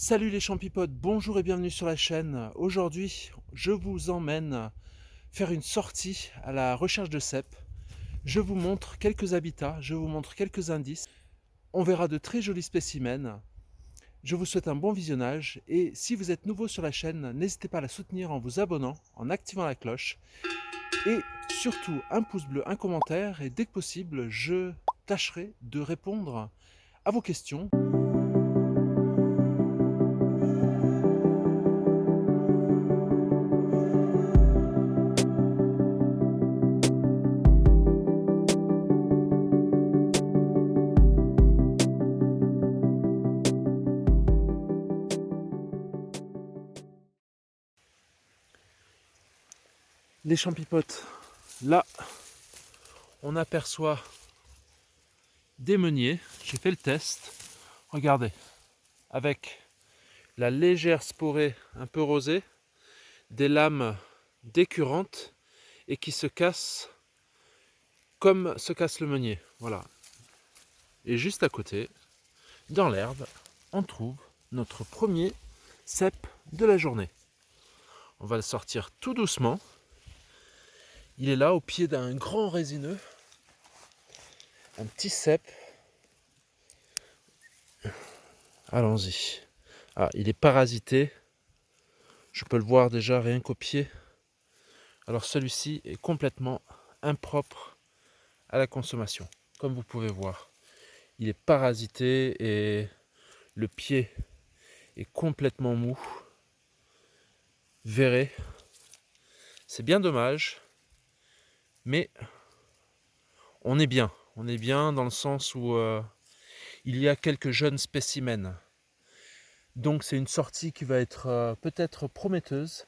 Salut les champipotes, bonjour et bienvenue sur la chaîne. Aujourd'hui, je vous emmène faire une sortie à la recherche de cèpes. Je vous montre quelques habitats, je vous montre quelques indices. On verra de très jolis spécimens. Je vous souhaite un bon visionnage et si vous êtes nouveau sur la chaîne, n'hésitez pas à la soutenir en vous abonnant, en activant la cloche et surtout un pouce bleu, un commentaire et dès que possible, je tâcherai de répondre à vos questions. Les champipotes, là, on aperçoit des meuniers. J'ai fait le test. Regardez, avec la légère sporée un peu rosée, des lames décurrentes et qui se cassent comme se casse le meunier. Voilà. Et juste à côté, dans l'herbe, on trouve notre premier cèpe de la journée. On va le sortir tout doucement. Il est là au pied d'un grand résineux. Un petit cèpe. Allons-y. Ah, il est parasité. Je peux le voir déjà rien qu'au pied. Alors celui-ci est complètement impropre à la consommation. Comme vous pouvez voir, il est parasité et le pied est complètement mou, véré. C'est bien dommage, mais on est bien. On est bien dans le sens où il y a quelques jeunes spécimens. Donc c'est une sortie qui va être peut-être prometteuse.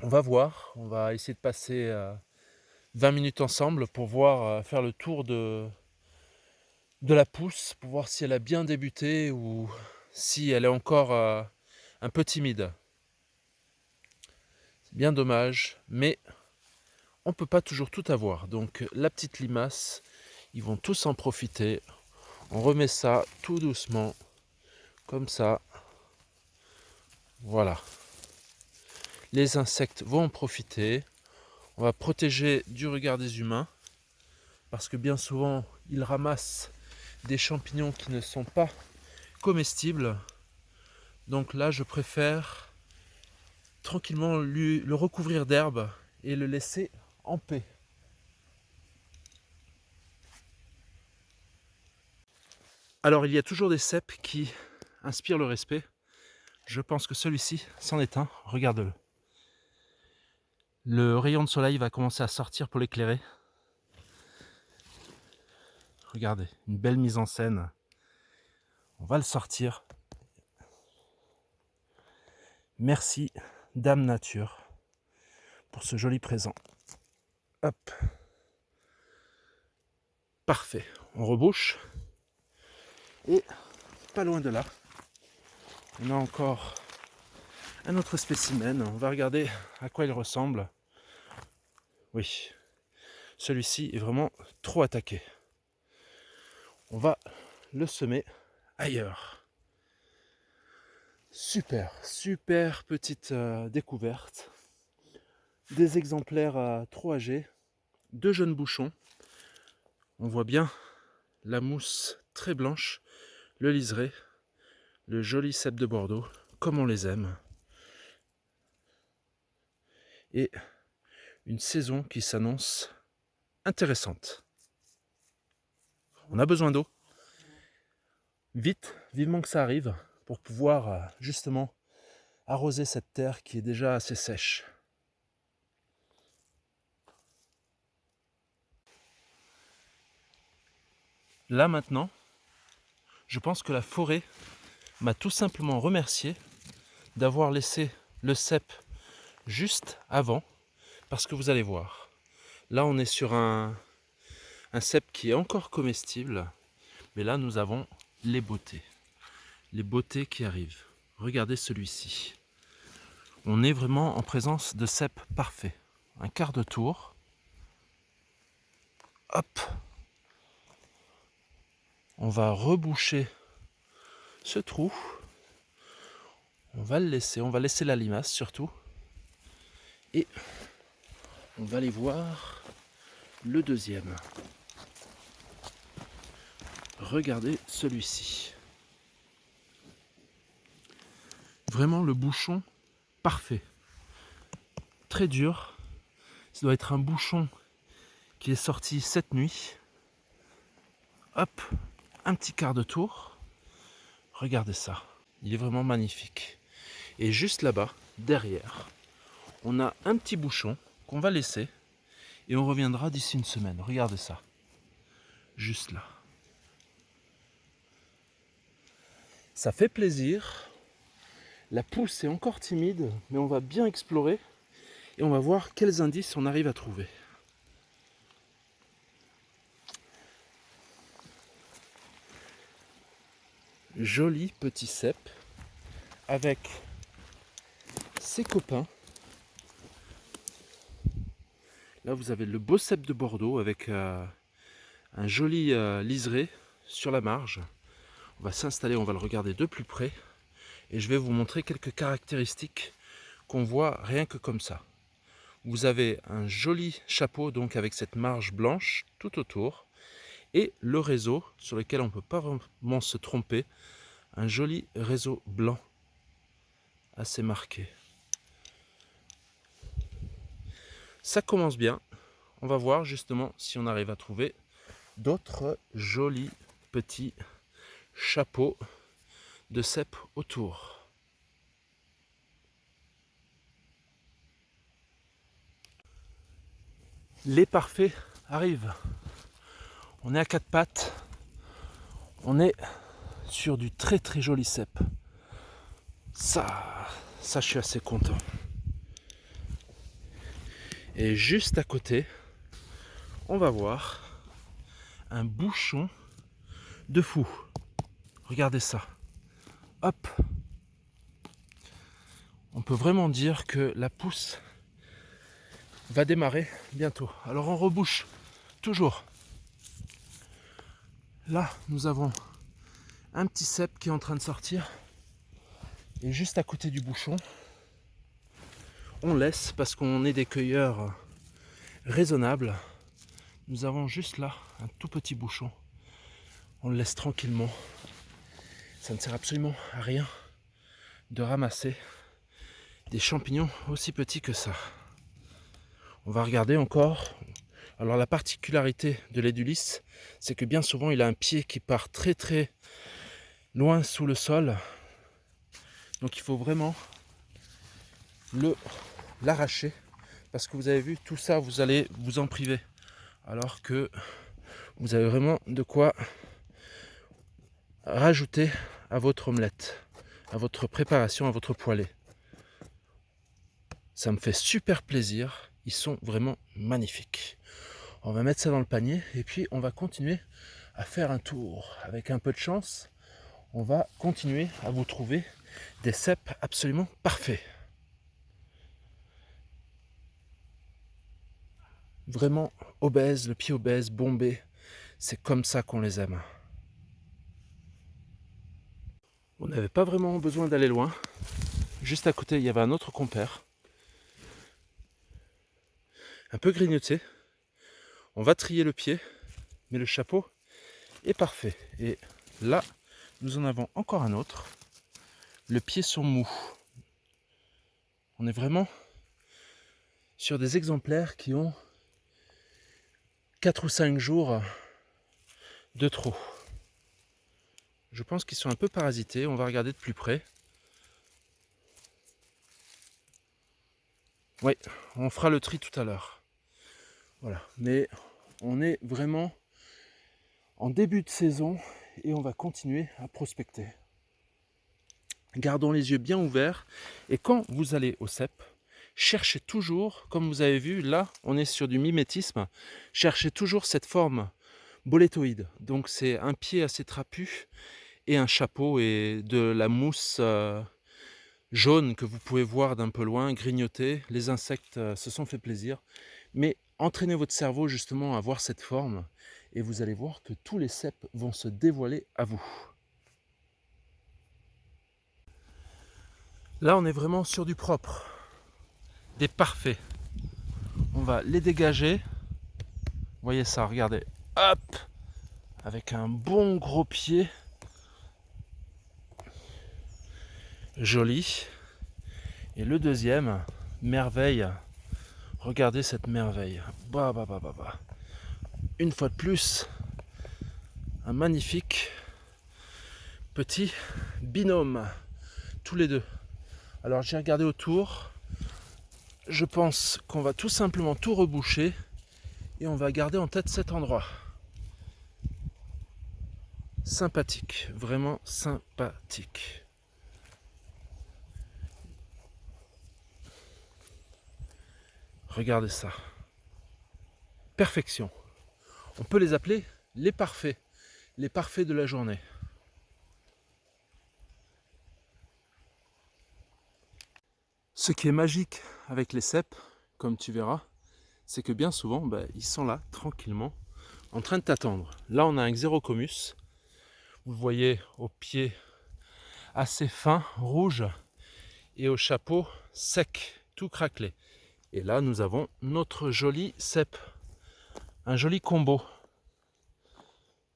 On va voir, on va essayer de passer 20 minutes ensemble pour voir, faire le tour de la pousse, pour voir si elle a bien débuté ou si elle est encore un peu timide. C'est bien dommage, mais on ne peut pas toujours tout avoir. Donc la petite limace, ils vont tous en profiter. On remet ça tout doucement, comme ça. Voilà. Les insectes vont en profiter. On va protéger du regard des humains, parce que bien souvent, ils ramassent des champignons qui ne sont pas comestibles. Donc là, je préfère tranquillement le recouvrir d'herbe et le laisser en paix. Alors il y a toujours des cèpes qui inspirent le respect. Je pense que celui-ci c'en est un, regarde-le. Le rayon de soleil va commencer à sortir pour l'éclairer. Regardez, une belle mise en scène. On va le sortir. Merci Dame Nature pour ce joli présent. Hop. Parfait. On rebouche. Et pas loin de là, on a encore un autre spécimen. On va regarder à quoi il ressemble. Oui, celui-ci est vraiment trop attaqué. On va le semer ailleurs. Super, super petite découverte. Des exemplaires trop âgés, deux jeunes bouchons. On voit bien la mousse très blanche, le liseré, le joli cèpe de Bordeaux, comme on les aime. Et une saison qui s'annonce intéressante. On a besoin d'eau. Vite, vivement que ça arrive, pour pouvoir justement arroser cette terre qui est déjà assez sèche. Là maintenant, je pense que la forêt m'a tout simplement remercié d'avoir laissé le cèpe juste avant, parce que vous allez voir, là on est sur un cèpe qui est encore comestible, mais là nous avons les beautés qui arrivent. Regardez celui-ci. On est vraiment en présence de cèpe parfait. Un quart de tour. Hop. On va reboucher ce trou. On va le laisser, on va laisser la limace surtout. Et on va aller voir le deuxième. Regardez celui-ci. Vraiment le bouchon parfait. Très dur. Ça doit être un bouchon qui est sorti cette nuit. Hop, un petit quart de tour. Regardez ça. Il est vraiment magnifique. Et juste là-bas, derrière, on a un petit bouchon qu'on va laisser. Et on reviendra d'ici une semaine. Regardez ça. Juste là. Ça fait plaisir. La pousse est encore timide, mais on va bien explorer. Et on va voir quels indices on arrive à trouver. Joli petit cep avec ses copains. Là vous avez le beau cep de Bordeaux avec un joli liseré sur la marge. On va s'installer, on va le regarder de plus près et je vais vous montrer quelques caractéristiques qu'on voit rien que comme ça. Vous avez un joli chapeau donc avec cette marge blanche tout autour et le réseau sur lequel on ne peut pas vraiment se tromper, un joli réseau blanc assez marqué. Ça commence bien. On va voir justement si on arrive à trouver d'autres jolis petits chapeaux de cèpe autour. Les parfaits arrivent. On est à quatre pattes. On est sur du très très joli cèpe. Ça, je suis assez content. Et juste à côté, on va voir un bouchon de fou. Regardez ça. Hop. On peut vraiment dire que la pousse va démarrer bientôt. Alors on rebouche toujours. Là, nous avons un petit cèpe qui est en train de sortir. Et juste à côté du bouchon, on laisse parce qu'on est des cueilleurs raisonnables. Nous avons juste là un tout petit bouchon. On le laisse tranquillement. Ça ne sert absolument à rien de ramasser des champignons aussi petits que ça. On va regarder encore. Alors la particularité de l'édulis, c'est que bien souvent il a un pied qui part très très loin sous le sol. Donc il faut vraiment l'arracher parce que vous avez vu tout ça, vous allez vous en priver. Alors que vous avez vraiment de quoi rajouter à votre omelette, à votre préparation, à votre poêlée. Ça me fait super plaisir. Ils sont vraiment magnifiques. On va mettre ça dans le panier et puis on va continuer à faire un tour. Avec un peu de chance, on va continuer à vous trouver des cèpes absolument parfaits. Vraiment obèses, le pied obèse, bombé. C'est comme ça qu'on les aime. On n'avait pas vraiment besoin d'aller loin. Juste à côté, il y avait un autre compère. Un peu grignoté. On va trier le pied, mais le chapeau est parfait. Et là, nous en avons encore un autre. Le pied sont mous. On est vraiment sur des exemplaires qui ont 4 ou 5 jours de trop. Je pense qu'ils sont un peu parasités. On va regarder de plus près. Oui, on fera le tri tout à l'heure. Voilà, mais on est vraiment en début de saison et on va continuer à prospecter. Gardons les yeux bien ouverts et quand vous allez au cep, cherchez toujours, comme vous avez vu, là on est sur du mimétisme, cherchez toujours cette forme bolétoïde. Donc c'est un pied assez trapu et un chapeau et de la mousse jaune que vous pouvez voir d'un peu loin, grignoter. Les insectes se sont fait plaisir. Mais entraînez votre cerveau justement à voir cette forme et vous allez voir que tous les cèpes vont se dévoiler à vous. Là, on est vraiment sur du propre, des parfaits. On va les dégager. Vous voyez ça, regardez. Hop! Avec un bon gros pied. Joli. Et le deuxième, merveille. Regardez cette merveille. Bah, bah, bah, bah, bah. Une fois de plus, un magnifique petit binôme. Tous les deux. Alors j'ai regardé autour. Je pense qu'on va tout simplement tout reboucher. Et on va garder en tête cet endroit. Sympathique. Vraiment sympathique. Regardez ça. Perfection. On peut les appeler les parfaits de la journée. Ce qui est magique avec les cèpes, comme tu verras, c'est que bien souvent, ils sont là, tranquillement, en train de t'attendre. Là, on a un Xerocomus. Vous le voyez au pied assez fin, rouge, et au chapeau sec, tout craquelé. Et là, nous avons notre joli cèpe. Un joli combo.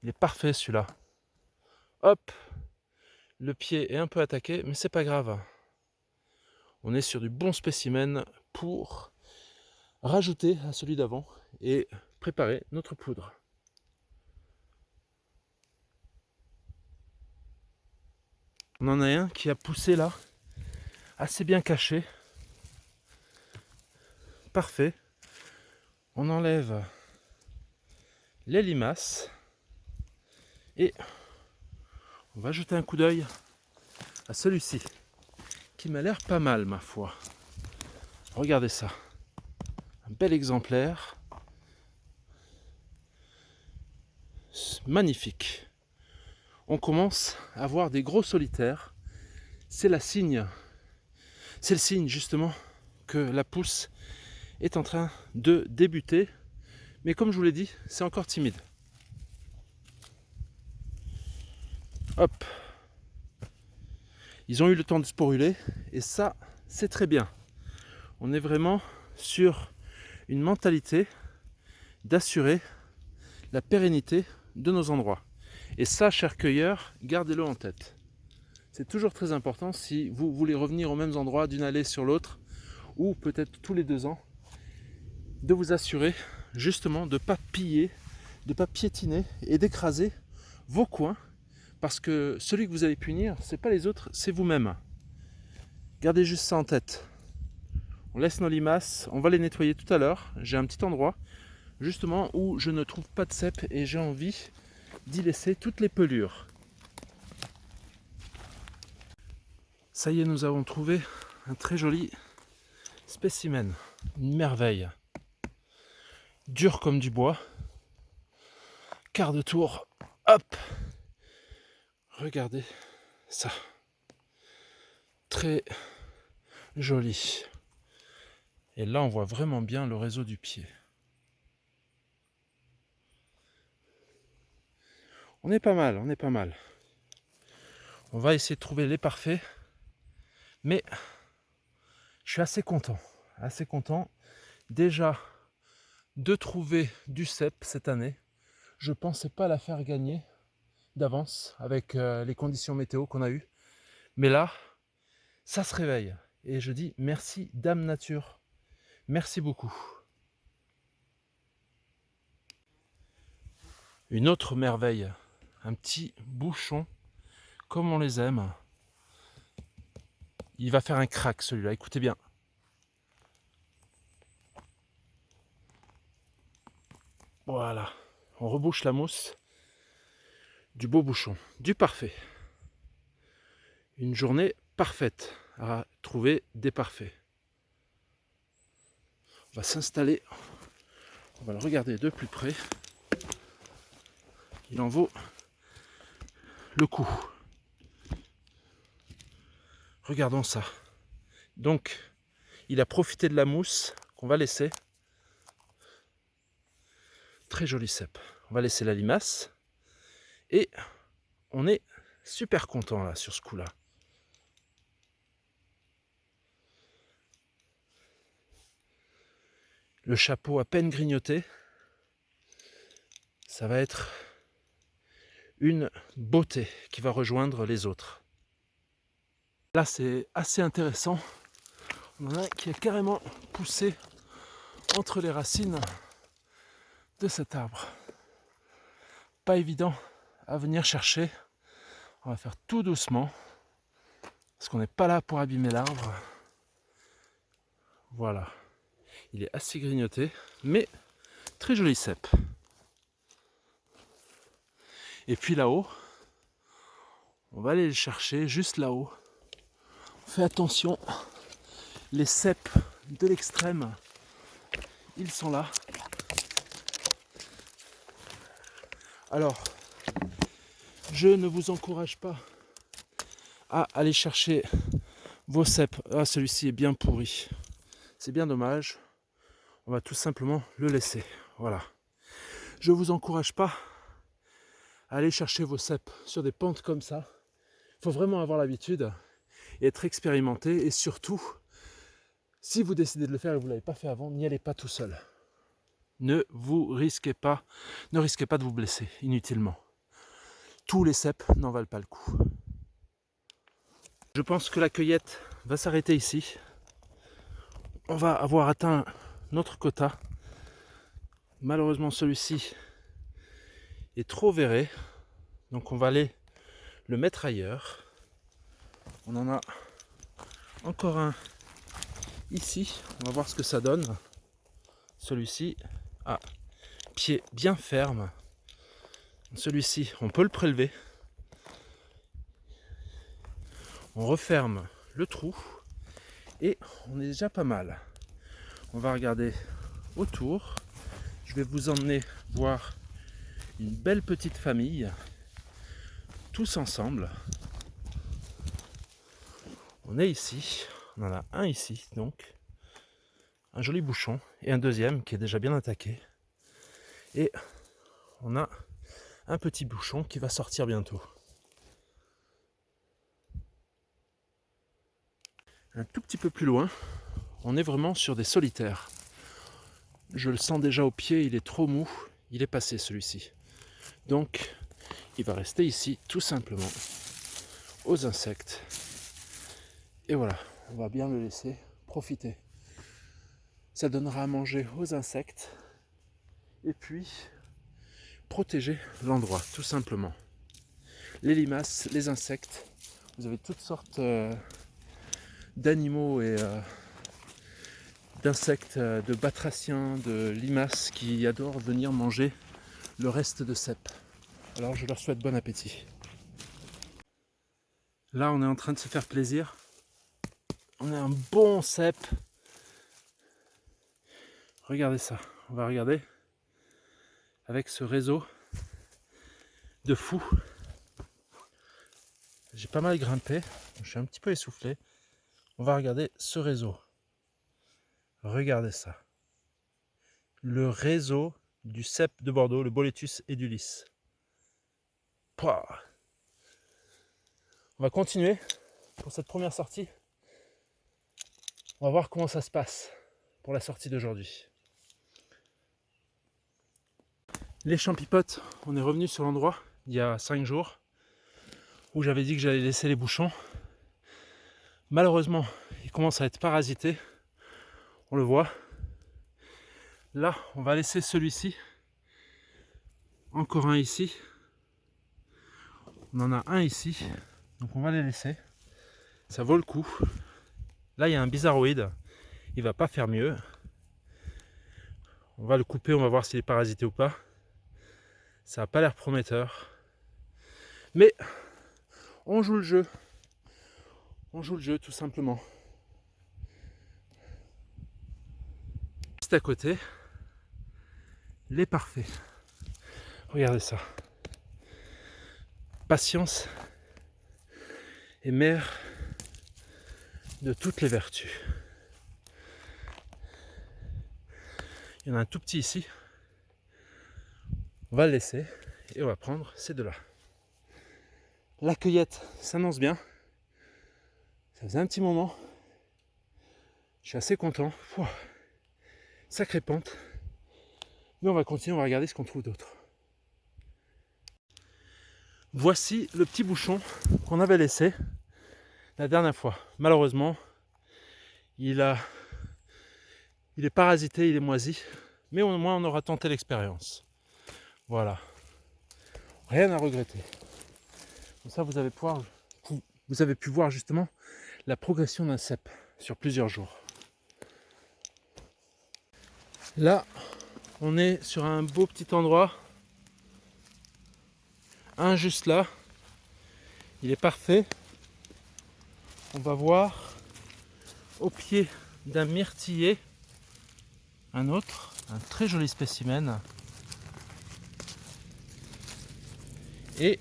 Il est parfait celui-là. Hop, le pied est un peu attaqué, mais c'est pas grave. On est sur du bon spécimen pour rajouter à celui d'avant et préparer notre poudre. On en a un qui a poussé là, assez bien caché. Parfait. On enlève les limaces et on va jeter un coup d'œil à celui-ci qui m'a l'air pas mal, ma foi. Regardez ça. Un bel exemplaire. Magnifique. On commence à voir des gros solitaires. C'est le signe justement que la pousse est en train de débuter. Mais comme je vous l'ai dit, c'est encore timide. Hop. Ils ont eu le temps de sporuler et ça, c'est très bien. On est vraiment sur une mentalité d'assurer la pérennité de nos endroits. Et ça, chers cueilleurs, gardez-le en tête. C'est toujours très important si vous voulez revenir aux mêmes endroits d'une allée sur l'autre, ou peut-être tous les 2 ans, de vous assurer justement de ne pas piller, de ne pas piétiner et d'écraser vos coins, parce que celui que vous allez punir, ce n'est pas les autres, c'est vous-même. Gardez juste ça en tête. On laisse nos limaces, on va les nettoyer tout à l'heure. J'ai un petit endroit justement où je ne trouve pas de cèpe et j'ai envie d'y laisser toutes les pelures. Ça y est, nous avons trouvé un très joli spécimen, une merveille. Dur comme du bois. Quart de tour, hop. Regardez ça. Très joli. Et là, on voit vraiment bien le réseau du pied. On est pas mal, on est pas mal. On va essayer de trouver les parfaits. Mais je suis assez content déjà de trouver du cèpe cette année. Je ne pensais pas la faire gagner d'avance avec les conditions météo qu'on a eues. Mais là, ça se réveille. Et je dis merci Dame Nature. Merci beaucoup. Une autre merveille. Un petit bouchon comme on les aime. Il va faire un crack celui-là, écoutez bien. Voilà, on rebouche la mousse. Du beau bouchon, du parfait. Une journée parfaite à trouver des parfaits. On va s'installer, on va le regarder de plus près. Il en vaut le coup. Regardons ça. Donc, il a profité de la mousse qu'on va laisser. Très joli cèpe. On va laisser la limace. Et on est super content là sur ce coup-là. le chapeau à peine grignoté. Ça va être une beauté qui va rejoindre les autres. Là, c'est assez intéressant. On en a un qui est carrément poussé entre les racines de cet arbre. Pas évident à venir chercher. On va faire tout doucement parce qu'on n'est pas là pour abîmer l'arbre. Voilà. Il est assez grignoté, mais très joli cep. Et puis là-haut, on va aller le chercher juste là-haut. Fais attention, les cèpes de l'extrême, ils sont là. Alors, je ne vous encourage pas à aller chercher vos cèpes. Ah, celui-ci est bien pourri. C'est bien dommage. On va tout simplement le laisser. Voilà. Je ne vous encourage pas à aller chercher vos cèpes sur des pentes comme ça. Il faut vraiment avoir l'habitude et être expérimenté. Et surtout, si vous décidez de le faire et que vous ne l'avez pas fait avant, n'y allez pas tout seul. Ne risquez pas de vous blesser inutilement. Tous les cèpes n'en valent pas le coup. Je pense que la cueillette va s'arrêter ici. On va avoir atteint notre quota. Malheureusement, celui-ci est trop verré. Donc on va aller le mettre ailleurs. On en a encore un ici. On va voir ce que ça donne. Celui-ci a pied bien ferme. Celui-ci, on peut le prélever. On referme le trou et on est déjà pas mal. On va regarder autour. Je vais vous emmener voir une belle petite famille, tous ensemble. On est ici, on en a un ici donc, un joli bouchon et un deuxième qui est déjà bien attaqué. Et on a un petit bouchon qui va sortir bientôt. Un tout petit peu plus loin, on est vraiment sur des solitaires. Je le sens déjà au pied, il est trop mou, il est passé celui-ci. Donc, il va rester ici tout simplement aux insectes. Et voilà, on va bien le laisser profiter. Ça donnera à manger aux insectes. Et puis, protéger l'endroit, tout simplement. Les limaces, les insectes, vous avez toutes sortes d'animaux et d'insectes, de batraciens, de limaces qui adorent venir manger le reste de cèpes. Alors je leur souhaite bon appétit. Là on est en train de se faire plaisir. On a un bon cèpe. Regardez ça, on va regarder avec ce réseau de fous. J'ai pas mal grimpé, je suis un petit peu essoufflé. On va regarder ce réseau. Regardez ça. Le réseau du cèpe de Bordeaux, le Boletus et du lys. Pouah. On va continuer pour cette première sortie. On va voir comment ça se passe pour la sortie d'aujourd'hui. Les champipotes, on est revenu sur l'endroit il y a 5 jours où j'avais dit que j'allais laisser les bouchons. Malheureusement, ils commencent à être parasités. On le voit. Là, on va laisser celui-ci. Encore un ici. On en a un ici. Donc on va les laisser. Ça vaut le coup. Là, il y a un bizarroïde. Il va pas faire mieux. On va le couper, on va voir s'il est parasité ou pas. Ça n'a pas l'air prometteur. Mais on joue le jeu. On joue le jeu tout simplement. Juste à côté, les parfaits. Regardez ça. Patience est mère de toutes les vertus. Il y en a un tout petit ici. On va le laisser et on va prendre ces deux-là. La cueillette s'annonce bien. Ça faisait un petit moment. Je suis assez content. Sacrée pente. Mais on va continuer, on va regarder ce qu'on trouve d'autre. Voici le petit bouchon qu'on avait laissé la dernière fois. Malheureusement, il est parasité, il est moisi. Mais au moins, on aura tenté l'expérience. Voilà. Rien à regretter. Comme ça, vous avez pu voir justement la progression d'un cep sur plusieurs jours. Là, on est sur un beau petit endroit. Un juste là. Il est parfait. On va voir au pied d'un myrtillier un autre, un très joli spécimen. Et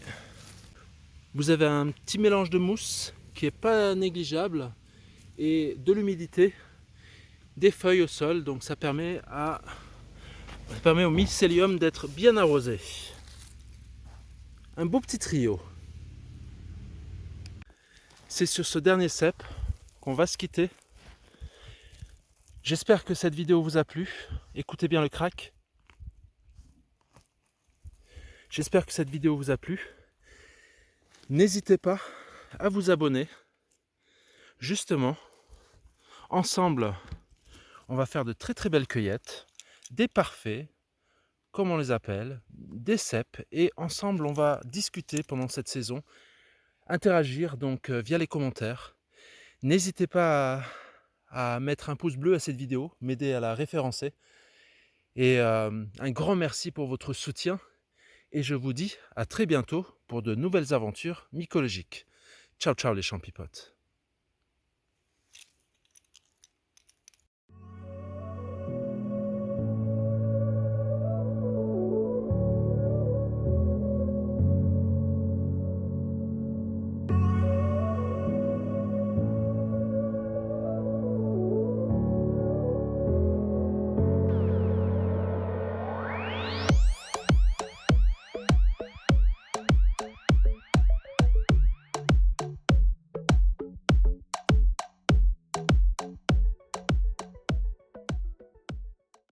vous avez un petit mélange de mousse qui n'est pas négligeable et de l'humidité, des feuilles au sol, donc ça permet au mycélium d'être bien arrosé. Un beau petit trio. C'est sur ce dernier cep qu'on va se quitter. J'espère que cette vidéo vous a plu. Écoutez bien le crack. J'espère que cette vidéo vous a plu. N'hésitez pas à vous abonner. Justement, ensemble, on va faire de très très belles cueillettes, des parfaits, comme on les appelle, des ceps, et ensemble on va discuter pendant cette saison, interagir donc via les commentaires. N'hésitez pas à mettre un pouce bleu à cette vidéo, m'aider à la référencer, et un grand merci pour votre soutien, et je vous dis à très bientôt pour de nouvelles aventures mycologiques. Ciao ciao les champipotes.